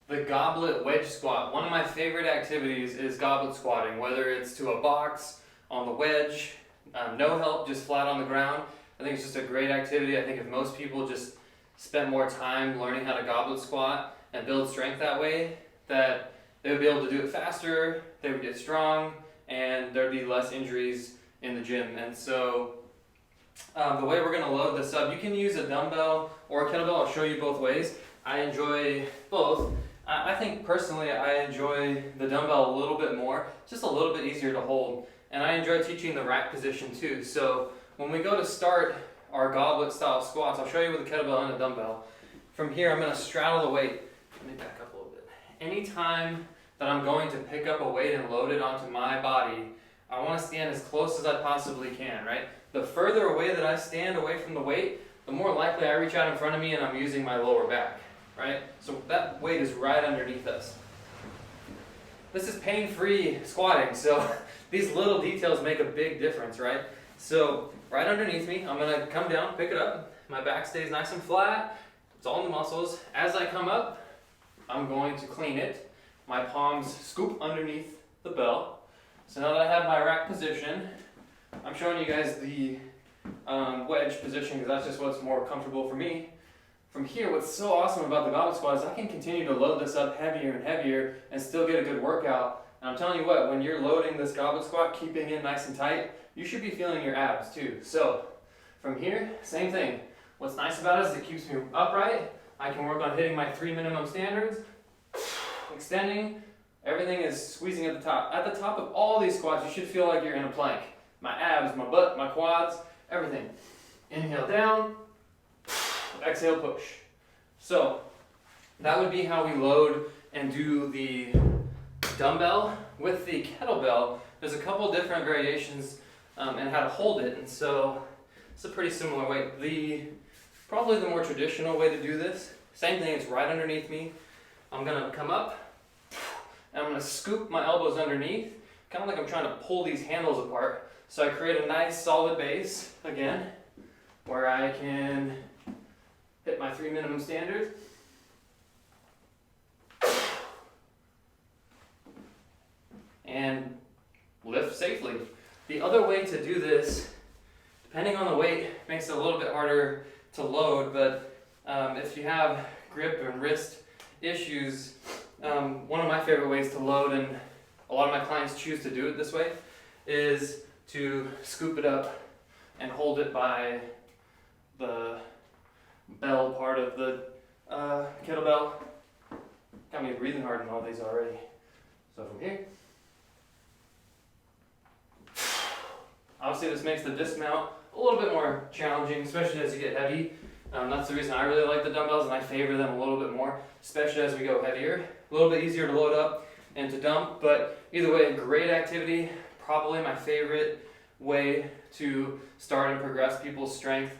The goblet wedge squat. One of my favorite activities is goblet squatting, whether it's to a box, on the wedge, no help, just flat on the ground. I think it's just a great activity. I think if most people just spent more time learning how to goblet squat and build strength that way, that they would be able to do it faster, they would get strong, and there'd be less injuries in the gym. And so the way we're going to load this up, you can use a dumbbell or a kettlebell. I'll show you both ways. I enjoy both. I think personally I enjoy the dumbbell a little bit more. It's just a little bit easier to hold. And I enjoy teaching the rack position too. So when we go to start our goblet style squats, I'll show you with a kettlebell and a dumbbell. From here I'm going to straddle the weight. Let me back up a little bit. Anytime that I'm going to pick up a weight and load it onto my body, I want to stand as close as I possibly can, right? The further away that I stand away from the weight, the more likely I reach out in front of me and I'm using my lower back. Right? So that weight is right underneath us. This is pain-free squatting, so these little details make a big difference, right? So right underneath me, I'm going to come down, pick it up. My back stays nice and flat. It's all in the muscles. As I come up, I'm going to clean it. My palms scoop underneath the bell. So now that I have my rack position, I'm showing you guys the wedge position because that's just what's more comfortable for me. From here, what's so awesome about the goblet squat is I can continue to load this up heavier and heavier and still get a good workout. And I'm telling you what, when you're loading this goblet squat, keeping it nice and tight, you should be feeling your abs too. So from here, same thing. What's nice about it is it keeps me upright. I can work on hitting my 3 minimum standards, extending. Everything is squeezing at the top. At the top of all these squats, you should feel like you're in a plank. My abs, my butt, my quads, everything. Inhale down. Exhale, push. So that would be how we load and do the dumbbell. With the kettlebell, there's a couple different variations and how to hold it, and so it's a pretty similar way. Probably the more traditional way to do this, same thing, it's right underneath me. I'm gonna come up and I'm gonna scoop my elbows underneath, kind of like I'm trying to pull these handles apart. So I create a nice solid base again, where I can hit my 3 minimum standards. And lift safely. The other way to do this, depending on the weight, makes it a little bit harder to load, but if you have grip and wrist issues, one of my favorite ways to load, and a lot of my clients choose to do it this way, is to scoop it up and hold it by the bell part of the kettlebell. Got me breathing hard in all these already. So from here, obviously this makes the dismount a little bit more challenging, especially as you get heavy. That's the reason I really like the dumbbells, and I favor them a little bit more, especially as we go heavier. A little bit easier to load up and to dump, but either way, great activity. Probably my favorite way to start and progress people's strength